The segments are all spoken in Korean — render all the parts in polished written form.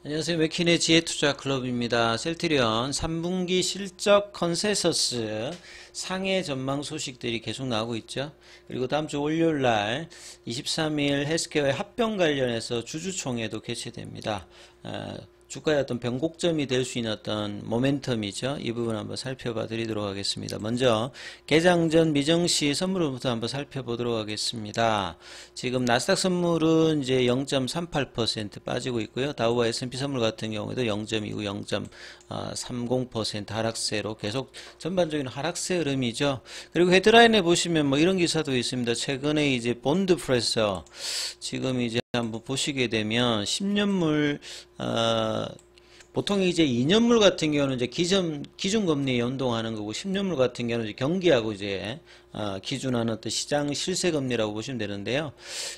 안녕하세요. 맥킨의 지혜투자클럽입니다. 셀트리온 3분기 실적 컨센서스 상해 전망 소식들이 계속 나오고 있죠. 그리고 다음 주 월요일날 23일 헬스케어의 합병 관련해서 주주총회도 개최됩니다. 주가의 어떤 변곡점이 될 수 있는 어떤 모멘텀이죠. 이 부분 한번 살펴봐 드리도록 하겠습니다. 먼저 개장 전 미정시 선물부터 한번 살펴보도록 하겠습니다. 지금 나스닥 선물은 이제 0.38% 빠지고 있고요. 다우와 S&P 선물 같은 경우에도 0.29, 0.30% 하락세로 계속 전반적인 하락세 흐름이죠. 그리고 헤드라인에 보시면 뭐 이런 기사도 있습니다. 최근에 이제 본드 프레서 지금 이제 한번 보시게 되면 10년물 보통 이제 2년물 같은 경우는 이제 기준금리에 연동하는 거고 10년물 같은 경우는 이제 경기하고 이제 기준하는 어떤 시장 실세금리라고 보시면 되는데요.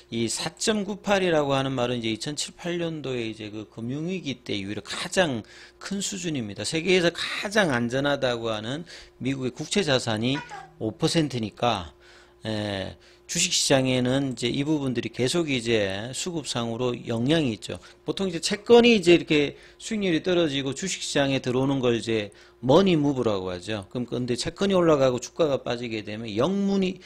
이 4.98이라고 하는 말은 이제 2007, 8년도에 이제 그 금융위기 때 이후로 가장 큰 수준입니다. 세계에서 가장 안전하다고 하는 미국의 국채 자산이 5%니까 주식시장에는 이제 이 부분들이 계속 이제 수급상으로 영향이 있죠. 보통 이제 채권이 이제 이렇게 수익률이 떨어지고 주식시장에 들어오는 걸 이제 머니 무브라고 하죠. 그럼 근데 채권이 올라가고 주가가 빠지게 되면 머니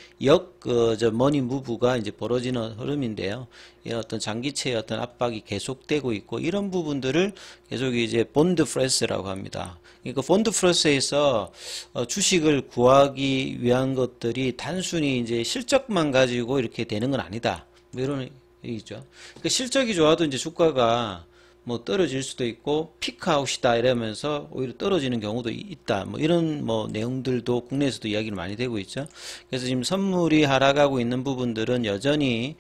무브가 이제 벌어지는 흐름인데요. 이 어떤 장기채의 어떤 압박이 계속되고 있고 이런 부분들을 계속 이제 본드 프레스라고 합니다. 그러니까 본드 프레스에서 주식을 구하기 위한 것들이 단순히 이제 실적만 가지고 이렇게 되는 건 아니다. 뭐 이런 얘기죠. 그러니까 실적이 좋아도 이제 주가가 뭐 떨어질 수도 있고 피크아웃이다 이러면서 오히려 떨어지는 경우도 있다. 뭐 이런 뭐 내용들도 국내에서도 이야기를 많이 되고 있죠. 그래서 지금 선물이 하락하고 있는 부분들은 여전히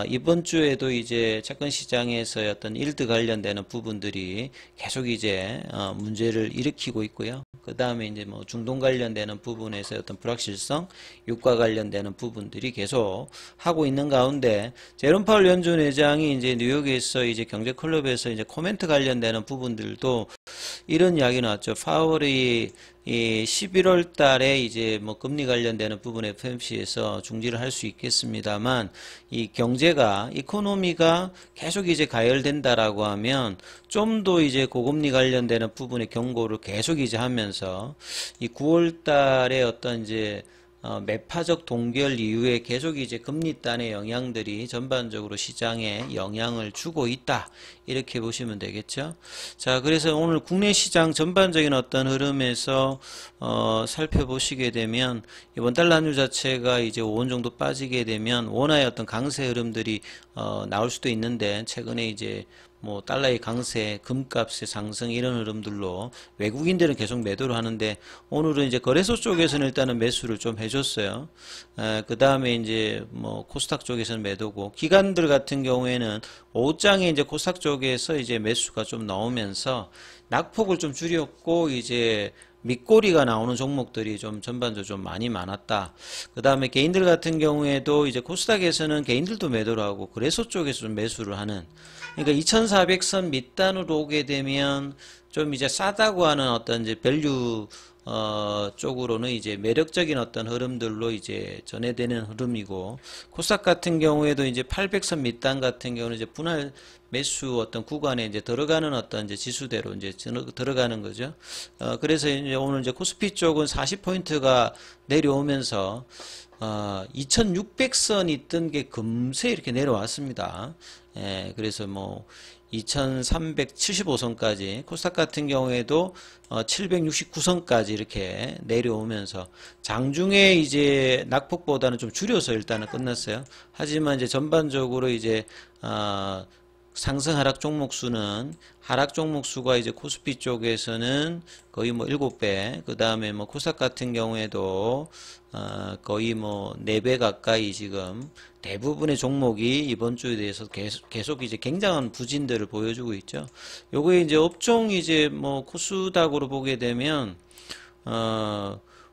이번 주에도 이제 채권 시장에서의 어떤 일드 관련되는 부분들이 계속 이제 문제를 일으키고 있고요. 그 다음에 이제 뭐 중동 관련되는 부분에서 어떤 불확실성, 유가 관련되는 부분들이 계속 하고 있는 가운데 제롬 파월 연준 의장이 이제 뉴욕에서 이제 경제 클럽에서 이제 코멘트 관련되는 부분들도 이런 이야기 나왔죠. 파월이 이 11월 달에 이제 뭐 금리 관련되는 부분에 FOMC에서 중지를 할 수 있겠습니다만 이 경제가 이코노미가 계속 이제 가열된다라고 하면 좀 더 이제 고금리 관련되는 부분의 경고를 계속 이제 하면서 이 9월 달에 어떤 이제 매파적 동결 이후에 계속 이제 금리단의 영향들이 전반적으로 시장에 영향을 주고 있다. 이렇게 보시면 되겠죠. 자, 그래서 오늘 국내 시장 전반적인 어떤 흐름에서 살펴보시게 되면 이번 달러 환율 자체가 이제 5원 정도 빠지게 되면 원화의 어떤 강세 흐름들이 나올 수도 있는데 최근에 이제 뭐 달러의 강세, 금값의 상승 이런 흐름들로 외국인들은 계속 매도를 하는데 오늘은 이제 거래소 쪽에서는 일단은 매수를 좀 해줬어요. 그 다음에 이제 뭐 코스닥 쪽에서는 매도고 기관들 같은 경우에는 오후장에 이제 코스닥 쪽에서 이제 매수가 좀 나오면서 낙폭을 좀 줄였고 이제 밑꼬리가 나오는 종목들이 좀 전반적으로 좀 많았다. 그 다음에 개인들 같은 경우에도 이제 코스닥에서는 개인들도 매도를 하고 거래소 쪽에서 좀 매수를 하는. 그러니까 2400선 밑단으로 오게 되면 좀 이제 싸다고 하는 어떤 이제 밸류 쪽으로는 이제 매력적인 어떤 흐름들로 이제 전해되는 흐름이고 코스닥 같은 경우에도 이제 800선 밑단 같은 경우는 이제 분할 매수 어떤 구간에 이제 들어가는 어떤 이제 지수대로 이제 들어가는 거죠. 그래서 이제 오늘 이제 코스피 쪽은 40포인트가 내려오면서 2600선 있던 게 금세 이렇게 내려왔습니다. 그래서 뭐 2375선까지 코스닥 같은 경우에도 769선까지 이렇게 내려오면서 장중에 이제 낙폭보다는 좀 줄여서 일단은 끝났어요. 하지만 이제 전반적으로 이제 상승 하락 종목 수는 하락 종목 수가 이제 코스피 쪽에서는 거의 뭐 7배, 그 다음에 뭐 코스닥 같은 경우에도 거의 뭐 4배 가까이 지금 대부분의 종목이 이번 주에 대해서 계속 이제 굉장한 부진들을 보여주고 있죠. 요거에 이제 업종 이제 뭐 코스닥으로 보게 되면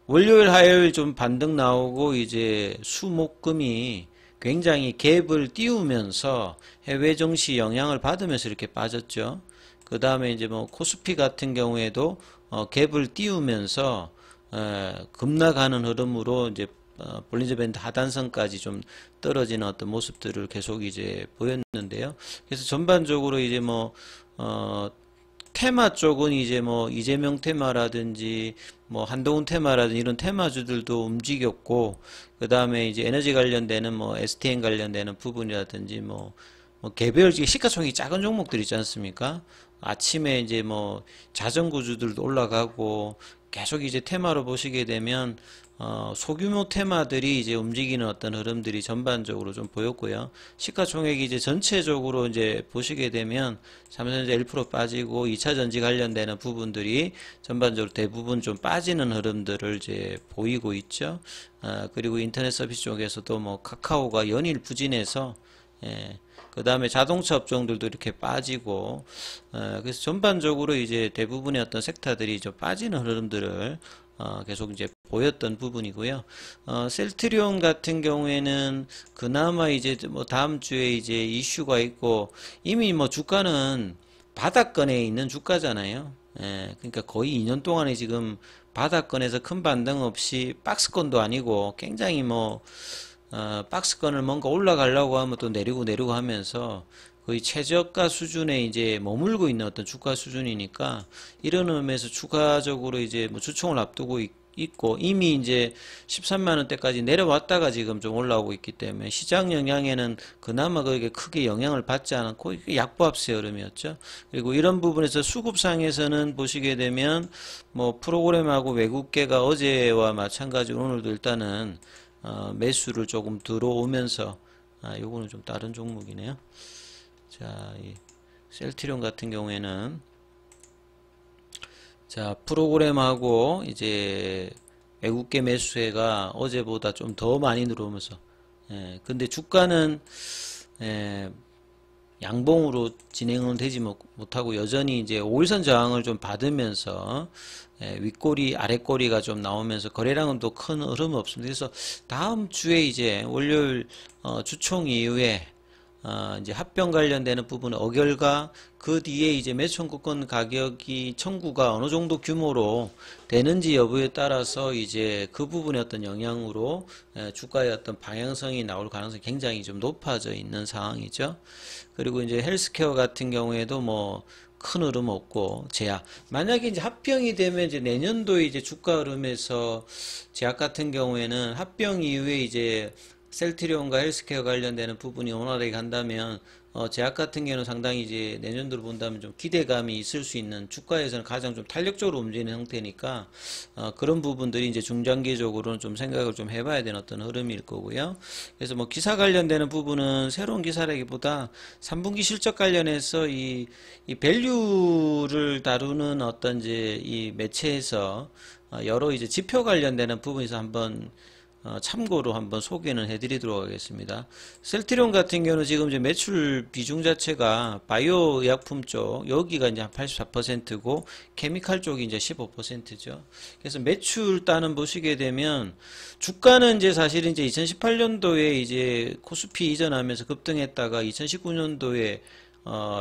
월요일 화요일 좀 반등 나오고 이제 수목금이 굉장히 갭을 띄우면서 해외 증시 영향을 받으면서 이렇게 빠졌죠. 그 다음에 이제 뭐 코스피 같은 경우에도 갭을 띄우면서 급락하는 흐름으로 이제 볼린저 밴드 하단선까지 좀 떨어지는 어떤 모습들을 계속 이제 보였는데요. 그래서 전반적으로 이제 뭐 어, 테마 쪽은 이제 뭐 이재명 테마라든지 뭐 한동훈 테마라든지 이런 테마주들도 움직였고, 그 다음에 이제 에너지 관련되는 뭐 STN 관련되는 부분이라든지 뭐 개별 시가총액이 작은 종목들 있지 않습니까? 아침에 이제 뭐 자전거주들도 올라가고, 계속 이제 테마로 보시게 되면 소규모 테마들이 이제 움직이는 어떤 흐름들이 전반적으로 좀 보였고요. 시가총액이 이제 전체적으로 이제 보시게 되면 삼성전자 1% 빠지고 2차전지 관련되는 부분들이 전반적으로 대부분 좀 빠지는 흐름들을 이제 보이고 있죠. 그리고 인터넷 서비스 쪽에서도 뭐 카카오가 연일 부진해서, 예, 그 다음에 자동차 업종들도 이렇게 빠지고, 그래서 전반적으로 이제 대부분의 어떤 섹터들이 좀 빠지는 흐름들을 계속 이제 보였던 부분이고요. 셀트리온 같은 경우에는 그나마 이제 뭐 다음 주에 이제 이슈가 있고, 이미 뭐 주가는 바닥권에 있는 주가잖아요. 예, 그러니까 거의 2년 동안에 지금 바닥권에서 큰 반등 없이, 박스권도 아니고 굉장히 뭐 박스권을 뭔가 올라가려고 하면 또 내리고 하면서 거의 최저가 수준에 이제 머물고 있는 어떤 주가 수준이니까, 이런 의미에서 추가적으로 이제 뭐 주총을 앞두고 있고, 이미 이제 13만 원대까지 내려왔다가 지금 좀 올라오고 있기 때문에 시장 영향에는 그나마 그게 크게 영향을 받지 않았고, 이게 약보합세 흐름이었죠. 그리고 이런 부분에서 수급상에서는 보시게 되면 뭐 프로그램하고 외국계가 어제와 마찬가지로 오늘도 일단은 매수를 조금 들어오면서, 요거는 좀 다른 종목이네요. 자, 이 셀트리온 같은 경우에는, 자, 프로그램하고 이제 외국계 매수세가 어제보다 좀 더 많이 들어오면서, 예, 근데 주가는, 예, 양봉으로 진행은 되지 못하고 여전히 이제 5일선 저항을 좀 받으면서, 예, 윗꼬리 아랫꼬리가 좀 나오면서 거래량은 또 큰 흐름은 없습니다. 그래서 다음 주에 이제 월요일 주총 이후에 이제 합병 관련되는 부분의 어결과 그 뒤에 이제 매수청구권 가격이 청구가 어느 정도 규모로 되는지 여부에 따라서 이제 그 부분의 어떤 영향으로 주가의 어떤 방향성이 나올 가능성이 굉장히 좀 높아져 있는 상황이죠. 그리고 이제 헬스케어 같은 경우에도 뭐 큰 흐름 없고 제약. 만약에 이제 합병이 되면 이제 내년도에 이제 주가 흐름에서 제약 같은 경우에는 합병 이후에 이제 셀트리온과 헬스케어 관련되는 부분이 원활하게 간다면, 제약 같은 경우는 상당히 이제 내년도로 본다면 좀 기대감이 있을 수 있는, 주가에서는 가장 좀 탄력적으로 움직이는 형태니까, 그런 부분들이 이제 중장기적으로는 좀 생각을 좀 해봐야 되는 어떤 흐름일 거고요. 그래서 뭐 기사 관련되는 부분은 새로운 기사라기보다 3분기 실적 관련해서 이 밸류를 다루는 어떤 이제 이 매체에서 여러 이제 지표 관련되는 부분에서 한번 참고로 한번 소개는 해드리도록 하겠습니다. 셀트리온 같은 경우는 지금 이제 매출 비중 자체가 바이오 의약품 쪽, 여기가 이제 한 84%고, 케미칼 쪽이 이제 15%죠. 그래서 매출 단은 보시게 되면, 주가는 이제 사실은 이제 2018년도에 이제 코스피 이전하면서 급등했다가 2019년도에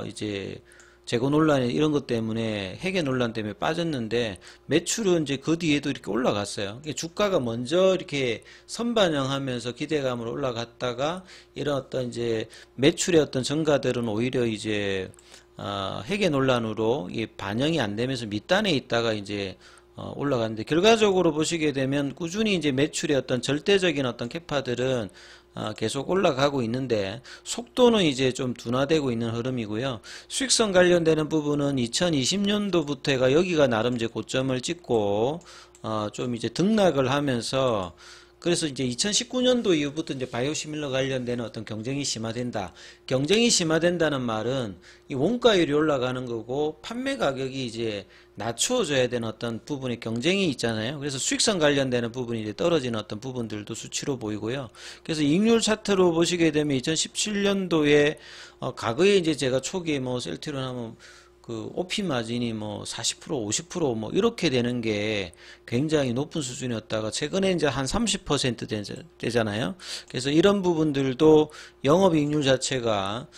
이제 재고 논란 이런 것 때문에, 회계 논란 때문에 빠졌는데, 매출은 이제 그 뒤에도 이렇게 올라갔어요. 주가가 먼저 이렇게 선반영하면서 기대감으로 올라갔다가, 이런 어떤 이제 매출의 어떤 증가들은 오히려 이제 회계 논란으로 이 반영이 안 되면서 밑단에 있다가 이제 올라갔는데, 결과적으로 보시게 되면 꾸준히 이제 매출의 어떤 절대적인 어떤 캐파들은 계속 올라가고 있는데, 속도는 이제 좀 둔화되고 있는 흐름이고요. 수익성 관련되는 부분은 2020년도부터가 여기가 나름 이제 고점을 찍고 좀 이제 등락을 하면서, 그래서 이제 2019년도 이후부터 이제 바이오시밀러 관련되는 어떤 경쟁이 심화된다. 경쟁이 심화된다는 말은 이 원가율이 올라가는 거고, 판매 가격이 이제 낮추어져야 되는 어떤 부분의 경쟁이 있잖아요. 그래서 수익성 관련되는 부분이 이제 떨어지는 어떤 부분들도 수치로 보이고요. 그래서 이익률 차트로 보시게 되면 2017년도에 과거에 이제 제가 초기에 뭐 셀트리온 하면 그 OP 마진이 뭐 40%, 50%뭐 이렇게 되는 게 굉장히 높은 수준이었다가 최근에 이제 한 30% 되잖아요. 그래서 이런 부분들도 영업이익률 자체가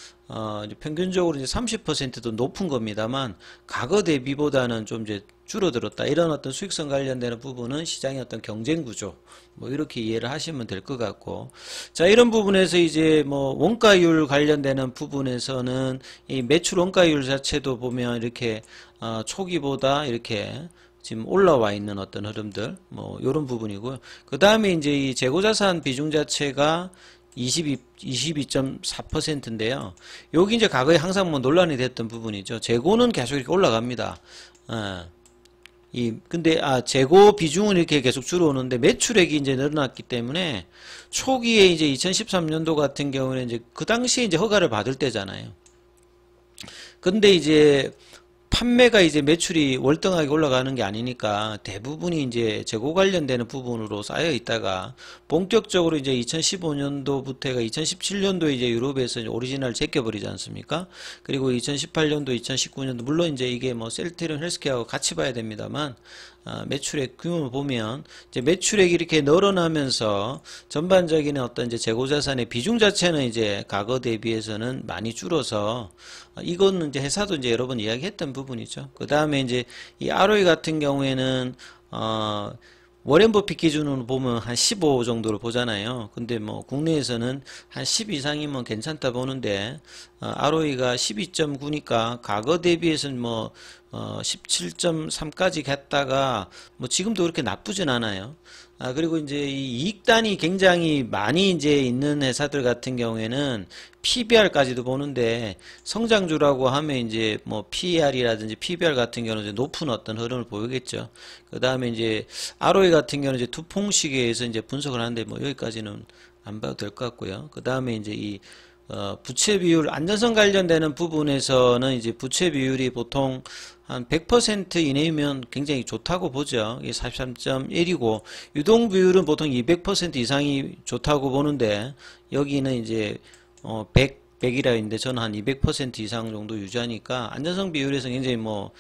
이제 평균적으로 이제 30%도 높은 겁니다만 과거 대비보다는 좀 이제 줄어들었다. 이런 어떤 수익성 관련되는 부분은 시장의 어떤 경쟁 구조 뭐 이렇게 이해를 하시면 될 것 같고, 자, 이런 부분에서 이제 뭐 원가율 관련되는 부분에서는 이 매출 원가율 자체도 보면 이렇게 초기보다 이렇게 지금 올라와 있는 어떤 흐름들 뭐 이런 부분이고요. 그 다음에 이제 이 재고자산 비중 자체가 22.4%인데요. 여기 이제 과거에 항상 뭐 논란이 됐던 부분이죠. 재고는 계속 이렇게 올라갑니다. 근데 재고 비중은 이렇게 계속 줄어오는데 매출액이 이제 늘어났기 때문에 초기에 이제 2013년도 같은 경우는 이제 그 당시에 이제 허가를 받을 때잖아요. 근데 이제 판매가 이제 매출이 월등하게 올라가는 게 아니니까 대부분이 이제 재고 관련되는 부분으로 쌓여 있다가 본격적으로 이제 2015년도부터가 2017년도에 이제 유럽에서 이제 오리지널 제껴버리지 않습니까? 그리고 2018년도, 2019년도 물론 이제 이게 뭐 셀트리온 헬스케어하고 같이 봐야 됩니다만 매출액 규모를 보면 이제 매출액이 이렇게 늘어나면서 전반적인 어떤 이제 재고자산의 비중 자체는 이제 과거 대비해서는 많이 줄어서 이거는 이제 회사도 이제 여러 번 이야기했던 부분이죠. 그 다음에 이제 이 ROE 같은 경우에는 워렌 버핏 기준으로 보면 한 15 정도를 보잖아요. 근데 뭐 국내에서는 한 10 이상이면 괜찮다 보는데 ROE가 12.9니까 과거 대비해서는 뭐 17.3까지 갔다가 뭐 지금도 그렇게 나쁘진 않아요. 그리고 이제 이 이익단이 굉장히 많이 이제 있는 회사들 같은 경우에는 PBR까지도 보는데 성장주라고 하면 이제 뭐 PER이라든지 PBR 같은 경우는 이제 높은 어떤 흐름을 보이겠죠. 그 다음에 이제 ROE 같은 경우는 이제 두퐁식에서 이제 분석을 하는데 뭐 여기까지는 안 봐도 될 것 같고요. 그 다음에 이제 이 부채 비율, 안전성 관련되는 부분에서는 이제 부채 비율이 보통 한 100% 이내면 굉장히 좋다고 보죠. 이게 43.1이고, 유동 비율은 보통 200% 이상이 좋다고 보는데, 여기는 이제, 100이라 했는데, 저는 한 200% 이상 정도 유지하니까, 안전성 비율에서 굉장히 뭐,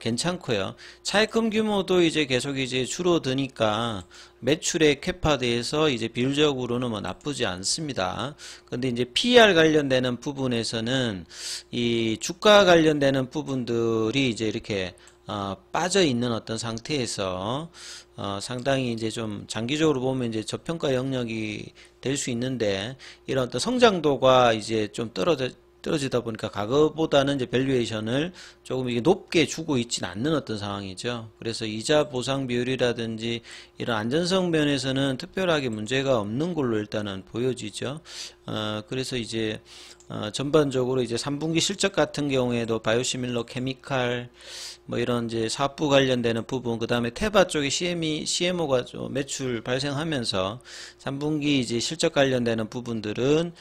괜찮고요. 차입금 규모도 이제 계속 이제 줄어드니까 매출의 캐파대에서 이제 비율적으로는 뭐 나쁘지 않습니다. 근데 이제 PER 관련되는 부분에서는 이 주가 관련되는 부분들이 이제 이렇게 빠져 있는 어떤 상태에서 상당히 이제 좀 장기적으로 보면 이제 저평가 영역이 될 수 있는데, 이런 어떤 성장도가 이제 좀 떨어지다 보니까 과거보다는 이제 밸류에이션을 조금 이게 높게 주고 있지는 않는 어떤 상황이죠. 그래서 이자 보상 비율이라든지 이런 안전성 면에서는 특별하게 문제가 없는 걸로 일단은 보여지죠. 그래서 이제 전반적으로 이제 3분기 실적 같은 경우에도 바이오시밀러 케미칼 뭐 이런 이제 사업부 관련되는 부분, 그 다음에 테바 쪽에 CMO가 좀 매출 발생하면서 3분기 이제 실적 관련되는 부분들은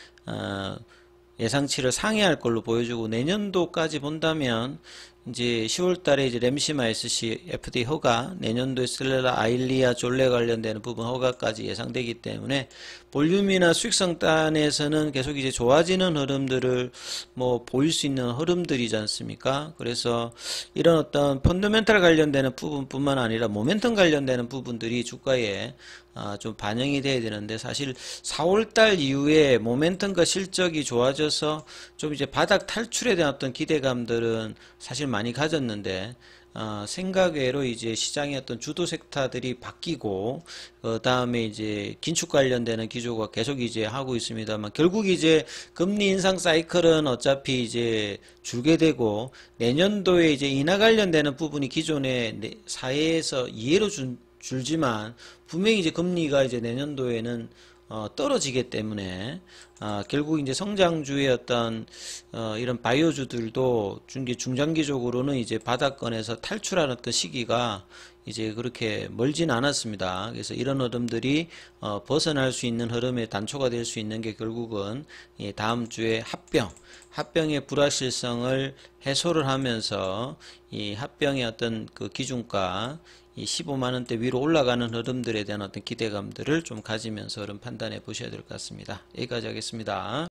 예상치를 상회할 걸로 보여주고, 내년도까지 본다면 이제 10월 달에 이제 램시마 SC FDA 허가, 내년도에 슬레라 아일리아 졸레 관련되는 부분 허가까지 예상되기 때문에 볼륨이나 수익성 단에서는 계속 이제 좋아지는 흐름들을 뭐 보일 수 있는 흐름들이지 않습니까? 그래서 이런 어떤 펀더멘탈 관련되는 부분뿐만 아니라 모멘텀 관련되는 부분들이 주가에 좀 반영이 돼야 되는데, 사실 4월달 이후에 모멘텀과 실적이 좋아져서 좀 이제 바닥 탈출에 대한 어떤 기대감들은 사실 많이 가졌는데, 생각외로 이제 시장의 어떤 주도 섹터들이 바뀌고, 그 다음에 이제 긴축 관련되는 기조가 계속 이제 하고 있습니다만, 결국 이제 금리 인상 사이클은 어차피 이제 줄게 되고, 내년도에 이제 인하 관련되는 부분이 기존의 사회에서 이해로 줄지만, 분명히 이제 금리가 이제 내년도에는 떨어지기 때문에 결국 이제 성장주의 어떤 이런 바이오주들도 중장기적으로는 이제 바닥권에서 탈출하는 어떤 시기가 이제 그렇게 멀진 않았습니다. 그래서 이런 흐름들이 벗어날 수 있는 흐름의 단초가 될 수 있는 게 결국은 다음 주에 합병의 불확실성을 해소를 하면서 이 합병의 어떤 그 기준가 이 15만원대 위로 올라가는 흐름들에 대한 어떤 기대감들을 좀 가지면서 흐름 판단해 보셔야 될 것 같습니다. 여기까지 하겠습니다.